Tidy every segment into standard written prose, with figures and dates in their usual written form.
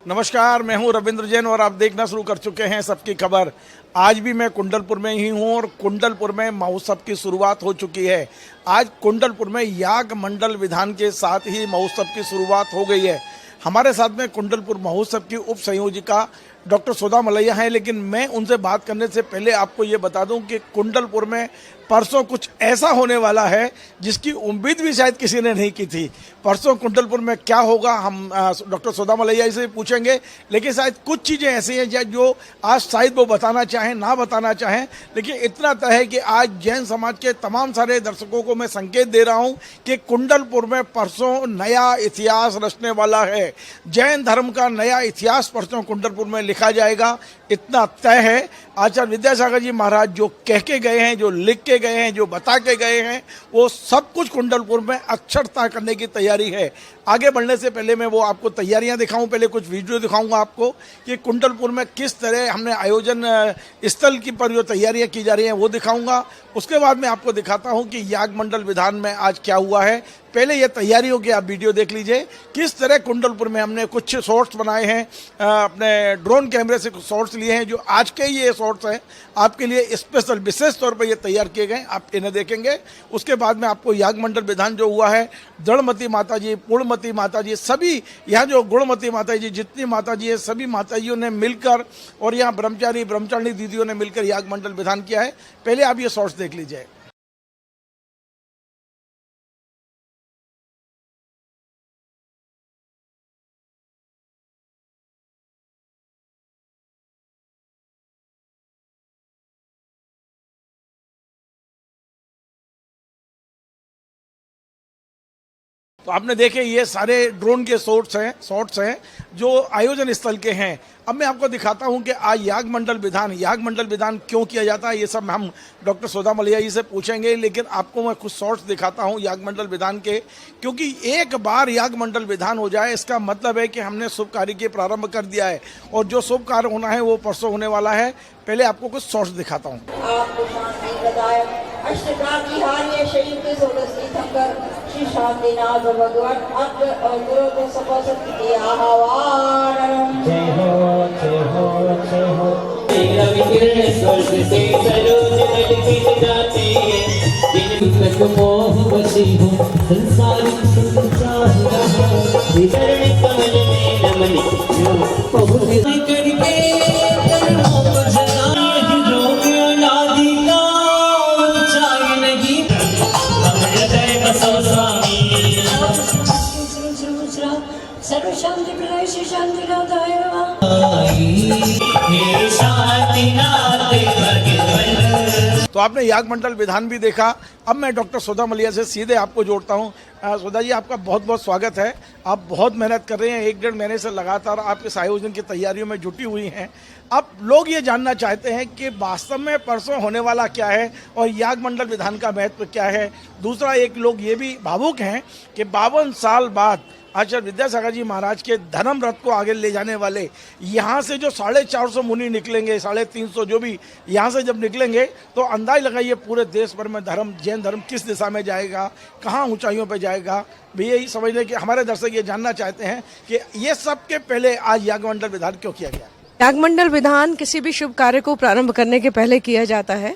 नमस्कार, मैं हूं रविंद्र जैन और आप देखना शुरू कर चुके हैं सबकी खबर। आज भी मैं कुंडलपुर में ही हूं और कुंडलपुर में महोत्सव की शुरुआत हो चुकी है। आज कुंडलपुर में याग मंडल विधान के साथ ही महोत्सव की शुरुआत हो गई है। हमारे साथ में कुंडलपुर महोत्सव की उप संयोजिका डॉक्टर सुधा मलैया हैं, लेकिन मैं उनसे बात करने से पहले आपको ये बता दूं कि कुंडलपुर में परसों कुछ ऐसा होने वाला है जिसकी उम्मीद भी शायद किसी ने नहीं की थी। परसों कुंडलपुर में क्या होगा हम डॉक्टर सुधा मलैया से पूछेंगे, लेकिन शायद कुछ चीज़ें ऐसी हैं जो आज शायद वो बताना चाहें ना बताना चाहें, लेकिन इतना तय है कि आज जैन समाज के तमाम सारे दर्शकों को मैं संकेत दे रहा हूँ कि कुंडलपुर में परसों नया इतिहास रचने वाला है। जैन धर्म का नया इतिहास परसों कुंडलपुर में लिखा जाएगा, इतना तय है। आचार्य विद्यासागर जी महाराज जो कह के गए हैं, जो लिख के गए हैं, जो बता के गए हैं, वो सब कुछ कुंडलपुर में अक्षरता करने की तैयारी है। आगे बढ़ने से पहले मैं वो आपको तैयारियां दिखाऊं, पहले कुछ वीडियो दिखाऊंगा आपको कि कुंडलपुर में किस तरह हमने आयोजन स्थल की पर जो तैयारियां की जा रही हैं वो दिखाऊंगा। उसके बाद मैं आपको दिखाता हूं कि याग मंडल विधान में आज क्या हुआ है। पहले ये तैयारियों की आप वीडियो देख लीजिए, किस तरह कुंडलपुर में हमने कुछ शॉट्स बनाए हैं, अपने ड्रोन कैमरे से कुछ शॉट्स लिए हैं जो आज के ये शॉट्स हैं आपके लिए स्पेशल विशेष तौर पर ये तैयार किए गए, आप इन्हें देखेंगे। उसके बाद में आपको याग मंडल विधान जो हुआ है, दृढ़मती माता जी, पूर्णमती माता जी, सभी यहाँ जो गुणमती माता जी, जितनी माता जी है सभी माताजियों ने मिलकर और यहाँ ब्रह्मचारिणी दीदियों ने मिलकर याग मंडल विधान किया है। पहले आप ये शॉट्स देख लीजिए। तो आपने देखे ये सारे ड्रोन के शॉट्स हैं जो आयोजन स्थल के हैं। अब मैं आपको दिखाता हूं कि आज याग मंडल विधान क्यों किया जाता है, ये सब हम डॉक्टर सुधा मलैया जी से पूछेंगे। लेकिन आपको मैं कुछ शॉट्स दिखाता हूं याग मंडल विधान के, क्योंकि एक बार याग मंडल विधान हो जाए इसका मतलब है कि हमने शुभ कार्य के प्रारंभ कर दिया है और जो शुभ कार्य होना है वो परसों होने वाला है। पहले आपको कुछ शॉट्स दिखाता हूँ। श्री शांतिनाथ भगवान अग्र और गुरु को सपोषित किया आह्वान। जय हो जय हो जय हो। तेरा विकिरण स्वर्ग से सरोज नल की जाती है, जिन तक मोह बसी हो संसार संसार विचरण कमल में नमन जो बहुत करके शांति प्रदाय श्री शांतिनाथाय नमः। तो आपने याग मंडल विधान भी देखा। अब मैं डॉक्टर सुधा मलैया से सीधे आपको जोड़ता हूँ। सुधा जी, आपका बहुत बहुत स्वागत है। आप बहुत मेहनत कर रहे हैं, 1-1.5 महीने से लगातार आप इस आयोजन की तैयारियों में जुटी हुई हैं। अब लोग ये जानना चाहते हैं कि वास्तव में परसों होने वाला क्या है और याग मंडल विधान का महत्व क्या है। दूसरा, एक लोग ये भी भावुक हैं कि 52 साल बाद आचार्य विद्यासागर जी महाराज के धर्म रथ को आगे ले जाने वाले यहाँ से जो 450 मुनि निकलेंगे, 350 जो भी यहाँ से जब निकलेंगे, तो अंदाज लगाइए पूरे देश भर में जैन धर्म किस दिशा में जाएगा, कहाँ ऊंचाइयों पर जाएगा। भी यही समझने कि हमारे दर्शक ये जानना चाहते हैं कि ये सब के पहले आज याग मंडल विधान क्यों किया गया। याग मंडल विधान किसी भी शुभ कार्य को प्रारंभ करने के पहले किया जाता है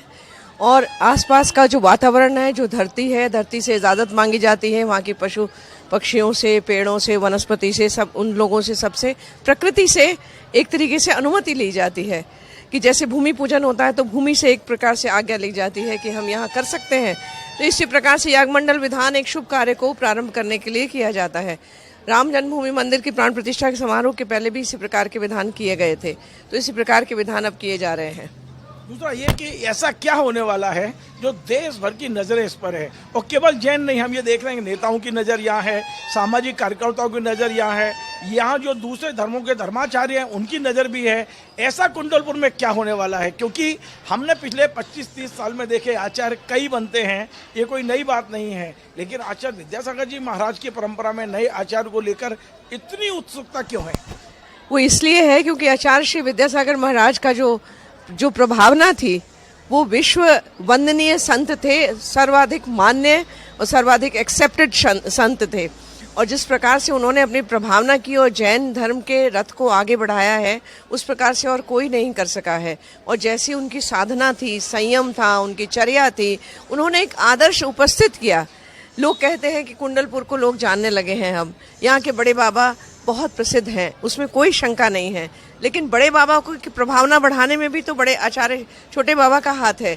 और आसपास का जो वातावरण है, जो धरती है, धरती से इजाज़त मांगी जाती है। वहाँ की पशु पक्षियों से, पेड़ों से, वनस्पति से, सब उन लोगों से, सबसे प्रकृति से एक तरीके से अनुमति ली जाती है कि जैसे भूमि पूजन होता है तो भूमि से एक प्रकार से आज्ञा ली जाती है कि हम यहाँ कर सकते हैं। तो इसी प्रकार से याग मंडल विधान एक शुभ कार्य को प्रारंभ करने के लिए किया जाता है। राम जन्मभूमि मंदिर की प्राण प्रतिष्ठा के समारोह के पहले भी इसी प्रकार के विधान किए गए थे, तो इसी प्रकार के विधान अब किए जा रहे हैं। दूसरा ये कि ऐसा क्या होने वाला है जो देश भर की नज़रें इस पर है, और केवल जैन नहीं, हम ये देख रहे हैं नेताओं की नज़र यहाँ है, सामाजिक कार्यकर्ताओं की नज़र यहाँ है, यहाँ जो दूसरे धर्मों के धर्माचार्य हैं उनकी नज़र भी है। ऐसा कुंडलपुर में क्या होने वाला है, क्योंकि हमने पिछले 25-30 साल में देखे आचार्य कई बनते हैं, ये कोई नई बात नहीं है, लेकिन आचार्य विद्यासागर जी महाराज की परंपरा में नए आचार्य को लेकर इतनी उत्सुकता क्यों है? वो इसलिए है क्योंकि आचार्य श्री विद्यासागर महाराज का जो प्रभावना थी वो विश्व वंदनीय संत थे, सर्वाधिक मान्य और सर्वाधिक एक्सेप्टेड संत थे। और जिस प्रकार से उन्होंने अपनी प्रभावना की और जैन धर्म के रथ को आगे बढ़ाया है, उस प्रकार से और कोई नहीं कर सका है। और जैसी उनकी साधना थी, संयम था, उनकी चर्या थी, उन्होंने एक आदर्श उपस्थित किया। लोग कहते हैं कि कुंडलपुर को लोग जानने लगे हैं अब, यहाँ के बड़े बाबा बहुत प्रसिद्ध हैं, उसमें कोई शंका नहीं है। लेकिन बड़े बाबा को की प्रभावना बढ़ाने में भी तो बड़े आचार्य छोटे बाबा का हाथ है।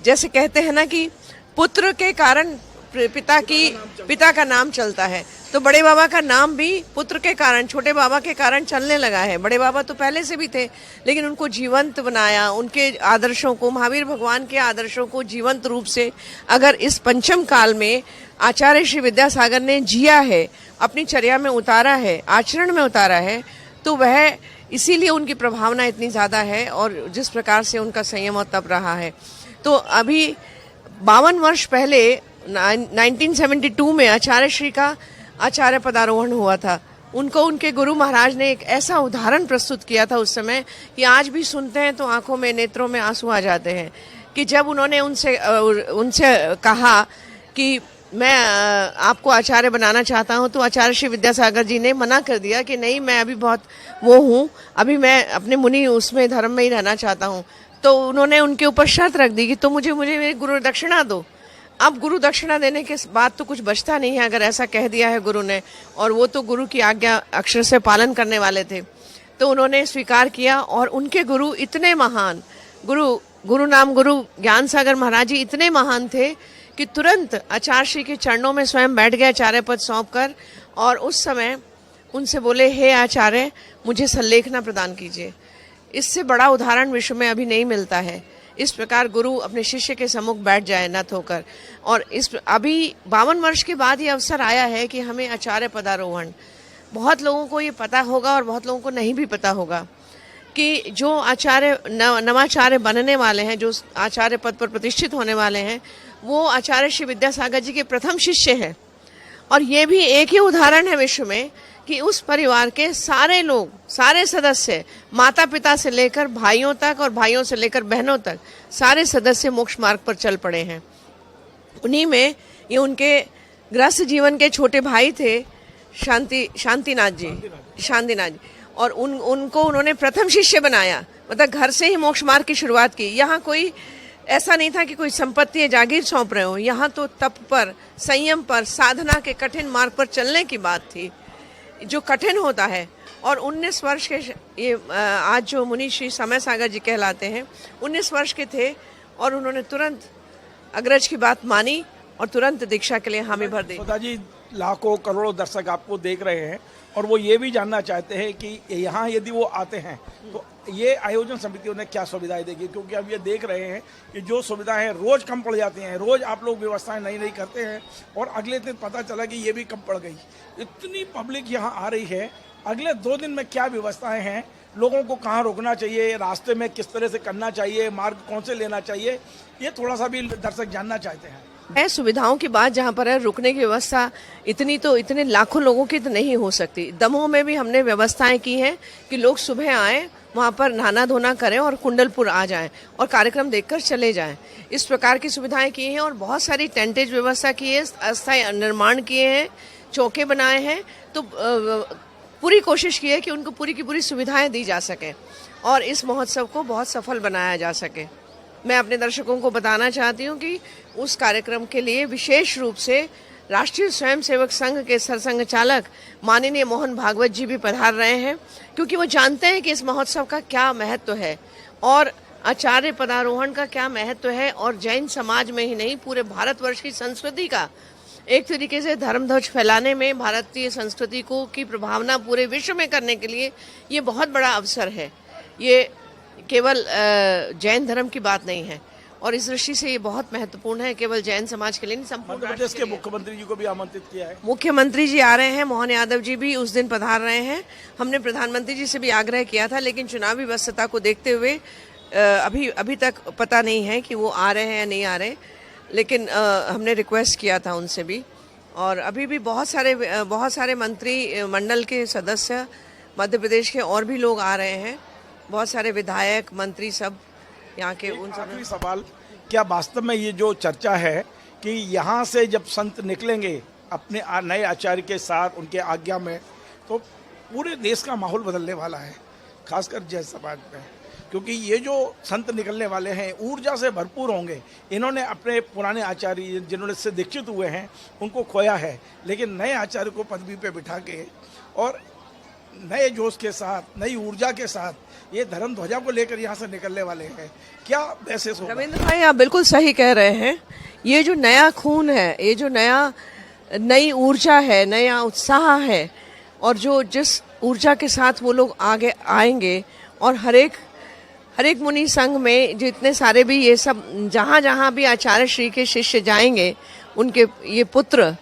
जैसे कहते हैं ना कि पुत्र के कारण पिता का नाम चलता है, तो बड़े बाबा का नाम भी पुत्र के कारण, छोटे बाबा के कारण चलने लगा है। बड़े बाबा तो पहले से भी थे, लेकिन उनको जीवंत बनाया, उनके आदर्शों को, महावीर भगवान के आदर्शों को जीवंत रूप से अगर इस पंचम काल में आचार्य श्री विद्यासागर ने जिया है, अपनी चर्या में उतारा है, आचरण में उतारा है, तो वह इसीलिए उनकी प्रभावना इतनी ज़्यादा है और जिस प्रकार से उनका संयम और तप रहा है। तो अभी 52 वर्ष पहले 1972 में आचार्य श्री का आचार्य पदारोहण हुआ था। उनको उनके गुरु महाराज ने एक ऐसा उदाहरण प्रस्तुत किया था उस समय कि आज भी सुनते हैं तो आंखों में, नेत्रों में आंसू आ जाते हैं। कि जब उन्होंने उनसे कहा कि मैं आपको आचार्य बनाना चाहता हूं, तो आचार्य श्री विद्यासागर जी ने मना कर दिया कि नहीं, मैं अभी बहुत वो हूँ, अभी मैं अपने मुनि उसमें धर्म में ही रहना चाहता हूँ। तो उन्होंने उनके ऊपर शर्त रख दी कि तो मुझे मेरी गुरु दक्षिणा दो। अब गुरु दक्षिणा देने के बाद तो कुछ बचता नहीं है, अगर ऐसा कह दिया है गुरु ने, और वो तो गुरु की आज्ञा अक्षर से पालन करने वाले थे। तो उन्होंने स्वीकार किया और उनके गुरु इतने महान, गुरु नाम गुरु ज्ञान सागर महाराज जी इतने महान थे कि तुरंत आचार्य श्री के चरणों में स्वयं बैठ गए आचार्य पद सौंप कर, और उस समय उनसे बोले, हे आचार्य, मुझे सल्लेखना प्रदान कीजिए। इससे बड़ा उदाहरण विश्व में अभी नहीं मिलता है। इस प्रकार गुरु अपने शिष्य के सम्मुख बैठ जाए नत होकर। और इस अभी 52 वर्ष के बाद ये अवसर आया है कि हमें आचार्य पदारोहण, बहुत लोगों को ये पता होगा और बहुत लोगों को नहीं भी पता होगा कि जो आचार्य नवाचार्य बनने वाले हैं, जो आचार्य पद पर प्रतिष्ठित होने वाले हैं, वो आचार्य श्री विद्यासागर जी के प्रथम शिष्य हैं। और ये भी एक ही उदाहरण है विश्व में कि उस परिवार के सारे लोग, सारे सदस्य, माता पिता से लेकर भाइयों तक और भाइयों से लेकर बहनों तक, सारे सदस्य मोक्ष मार्ग पर चल पड़े हैं। उन्हीं में ये उनके गृहस्थ जीवन के छोटे भाई थे शांतिनाथ जी, और उनको उन्होंने प्रथम शिष्य बनाया। मतलब घर से ही मोक्ष मार्ग की शुरुआत की। यहाँ कोई ऐसा नहीं था कि कोई संपत्ति या जागीर सौंप रहे हो, यहाँ तो तप पर, संयम पर, साधना के कठिन मार्ग पर चलने की बात थी, जो कठिन होता है। और 19 वर्ष के ये आज जो मुनि श्री समय सागर जी कहलाते हैं, 19 वर्ष के थे और उन्होंने तुरंत अग्रज की बात मानी और तुरंत दीक्षा के लिए हामी भर दी। जी, लाखों करोड़ों दर्शक आपको देख रहे हैं और वो ये भी जानना चाहते हैं कि यहाँ यदि वो आते हैं तो ये आयोजन समितियों ने क्या सुविधाएं देगी, क्योंकि अब ये देख रहे हैं कि जो सुविधाएं रोज कम पड़ जाती हैं, रोज आप लोग व्यवस्थाएं नई करते हैं और अगले दिन पता चला कि ये भी कम पड़ गई। इतनी पब्लिक यहाँ आ रही है, अगले 2 दिन में क्या व्यवस्थाएं हैं, लोगों को कहाँ रोकना चाहिए, रास्ते में किस तरह से करना चाहिए, मार्ग कौन से लेना चाहिए, ये थोड़ा सा भी दर्शक जानना चाहते हैं। सुविधाओं की बात जहाँ पर है, रुकने की व्यवस्था इतने लाखों लोगों की तो नहीं हो सकती। दमोह में भी हमने व्यवस्थाएं की हैं कि लोग सुबह आए, वहाँ पर नहाना धोना करें और कुंडलपुर आ जाएं और कार्यक्रम देखकर चले जाएं। इस प्रकार की सुविधाएं की हैं और बहुत सारी टेंटेज व्यवस्था की है, अस्थायी निर्माण किए हैं, चौके बनाए हैं। तो पूरी कोशिश की है कि उनको पूरी की पूरी सुविधाएं दी जा सके और इस महोत्सव को बहुत सफल बनाया जा सके। मैं अपने दर्शकों को बताना चाहती हूँ कि उस कार्यक्रम के लिए विशेष रूप से राष्ट्रीय स्वयंसेवक संघ के सरसंघ चालक माननीय मोहन भागवत जी भी पधार रहे हैं, क्योंकि वो जानते हैं कि इस महोत्सव का क्या महत्व है और आचार्य पदारोहण का क्या महत्व है, और जैन समाज में ही नहीं, पूरे भारतवर्ष की संस्कृति का एक तरीके से धर्म ध्वज फैलाने में, भारतीय संस्कृति को की प्रभावना पूरे विश्व में करने के लिए ये बहुत बड़ा अवसर है। ये केवल जैन धर्म की बात नहीं है और इस दृष्टि से ये बहुत महत्वपूर्ण है, केवल जैन समाज के लिए नहीं, संपूर्ण मध्य प्रदेश के मुख्यमंत्री जी को भी आमंत्रित किया है। मुख्यमंत्री जी आ रहे हैं, मोहन यादव जी भी उस दिन पधार रहे हैं। हमने प्रधानमंत्री जी से भी आग्रह किया था, लेकिन चुनावी व्यस्तता को देखते हुए अभी तक पता नहीं है कि वो आ रहे हैं या नहीं आ रहे, लेकिन हमने रिक्वेस्ट किया था उनसे भी। और अभी भी बहुत सारे मंत्री मंडल के सदस्य मध्य प्रदेश के और भी लोग आ रहे हैं, बहुत सारे विधायक, मंत्री, सब यहाँ के। उन आखिरी सवाल, क्या वास्तव में ये जो चर्चा है कि यहाँ से जब संत निकलेंगे अपने नए आचार्य के साथ उनके आज्ञा में, तो पूरे देश का माहौल बदलने वाला है, खासकर जैन समाज में। क्योंकि ये जो संत निकलने वाले हैं ऊर्जा से भरपूर होंगे। इन्होंने अपने पुराने आचार्य जिन्होंने इससे दीक्षित हुए हैं उनको खोया है, लेकिन नए आचार्य को पदवी पे बिठा के और नए जोश के साथ, नई ऊर्जा के साथ ये धर्म ध्वजा को लेकर यहाँ से निकलने वाले हैं। क्या मैसेज होगा? रविंद्र भाई, आप बिल्कुल सही कह रहे हैं। ये जो नया खून है, ये जो नई ऊर्जा है, नया उत्साह है, और जो जिस ऊर्जा के साथ वो लोग आगे आएंगे, और हर एक मुनि संघ में जितने सारे भी ये सब जहाँ जहाँ भी आचार्य श्री के शिष्य जाएंगे, उनके ये पुत्र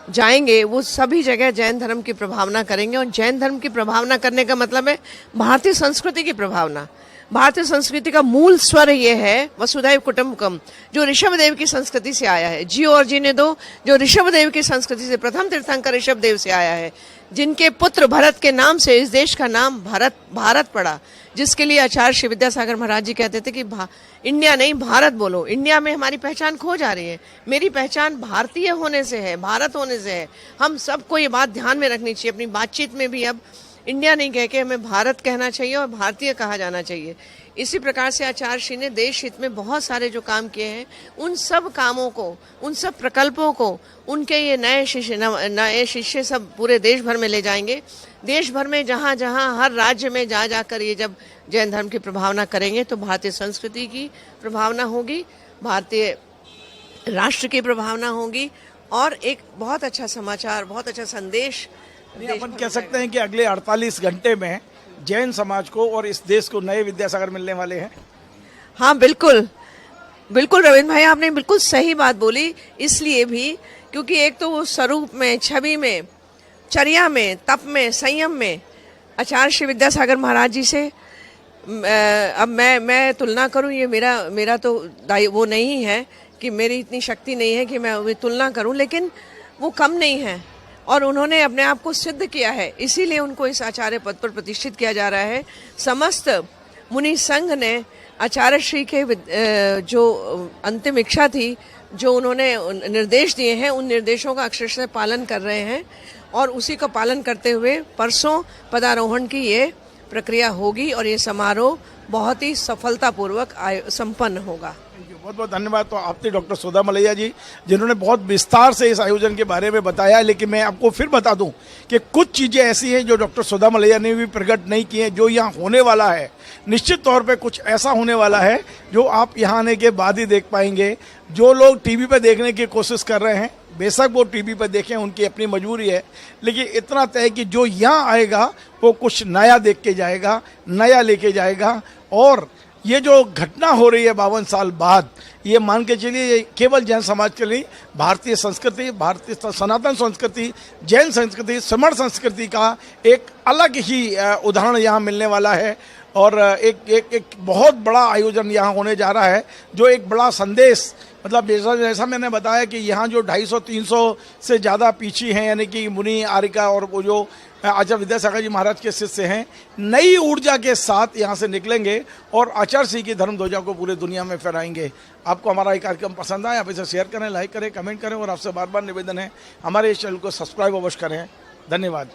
जाएंगे, वो सभी जगह जैन धर्म की प्रभावना करेंगे। और जैन धर्म की प्रभावना करने का मतलब है भारतीय संस्कृति की प्रभावना। भारतीय संस्कृति का मूल स्वर ये है वसुधैव कुटुम्बकम, जो ऋषभदेव की संस्कृति से आया है। जियो और जीने दो, जो ऋषभदेव की संस्कृति से, प्रथम तीर्थंकर ऋषभदेव से आया है, जिनके पुत्र भरत के नाम से इस देश का नाम भारत पड़ा, जिसके लिए आचार्य श्री विद्यासागर महाराज जी कहते थे कि इंडिया नहीं भारत बोलो। इंडिया में हमारी पहचान खो जा रही है। मेरी पहचान भारतीय होने से है, भारत होने से है। हम सबको ये बात ध्यान में रखनी चाहिए। अपनी बातचीत में भी अब इंडिया नहीं कह के हमें भारत कहना चाहिए और भारतीय कहा जाना चाहिए। इसी प्रकार से आचार्य श्री ने देश हित में बहुत सारे जो काम किए हैं, उन सब कामों को, उन सब प्रकल्पों को उनके ये नए शिष्य सब पूरे देश भर में ले जाएंगे। देश भर में जहाँ जहाँ हर राज्य में जा जाकर ये जब जैन धर्म की प्रभावना करेंगे तो भारतीय संस्कृति की प्रभावना होगी, भारतीय राष्ट्र की प्रभावना होगी, और एक बहुत अच्छा समाचार, बहुत अच्छा संदेश अपन कह सकते हैं कि अगले 48 घंटे में जैन समाज को और इस देश को नए विद्यासागर मिलने वाले हैं। हाँ, बिल्कुल बिल्कुल रविंद्र भाई, आपने बिल्कुल सही बात बोली। इसलिए भी क्योंकि एक तो वो स्वरूप में, छवि में, चर्या में, तप में, संयम में आचार्य श्री विद्यासागर महाराज जी से अब मैं तुलना करूं, ये मेरा तो वो नहीं है कि मेरी इतनी शक्ति नहीं है कि मैं तुलना करूं, लेकिन वो कम नहीं है और उन्होंने अपने आप को सिद्ध किया है। इसीलिए उनको इस आचार्य पद पर प्रतिष्ठित किया जा रहा है। समस्त मुनि संघ ने आचार्य श्री के जो अंतिम इच्छा थी, जो उन्होंने निर्देश दिए हैं, उन निर्देशों का अक्षरशः पालन कर रहे हैं, और उसी का पालन करते हुए परसों पदारोहण की ये प्रक्रिया होगी और ये समारोह बहुत ही सफलतापूर्वक संपन्न होगा। बहुत बहुत धन्यवाद। तो आप थे डॉक्टर सुधा मलैया जी, जिन्होंने बहुत विस्तार से इस आयोजन के बारे में बताया। लेकिन मैं आपको फिर बता दूं कि कुछ चीज़ें ऐसी हैं जो डॉक्टर सुधा मलैया ने भी प्रकट नहीं की हैं, जो यहाँ होने वाला है। निश्चित तौर पे कुछ ऐसा होने वाला है जो आप यहाँ आने के बाद ही देख पाएंगे। जो लोग टीवी पे देखने की कोशिश कर रहे हैं, बेशक वो टीवी पर देखें, उनकी अपनी मजबूरी है, लेकिन इतना तय कि जो यहाँ आएगा वो कुछ नया देख के जाएगा, नया लेके जाएगा। और ये जो घटना हो रही है 52 साल बाद, ये मान के चलिए केवल जैन समाज के लिए भारतीय संस्कृति, भारतीय सनातन संस्कृति, जैन संस्कृति, समण संस्कृति का एक अलग ही उदाहरण यहाँ मिलने वाला है। और एक बहुत बड़ा आयोजन यहाँ होने जा रहा है, जो एक बड़ा संदेश, मतलब जैसा मैंने बताया कि यहाँ जो 250-300 से ज़्यादा पीछी हैं, यानी कि मुनि, आर्यिका और वो जो आचार्य विद्यासागर जी महाराज के शिष्य हैं, नई ऊर्जा के साथ यहाँ से निकलेंगे और आचार्य श्री की धर्म ध्वजा को पूरे दुनिया में फहराएंगे। आपको हमारा ये कार्यक्रम पसंद आया, आप इसे शेयर करें, लाइक करें, कमेंट करें, और आपसे बार बार निवेदन है हमारे इस चैनल को सब्सक्राइब अवश्य करें। धन्यवाद।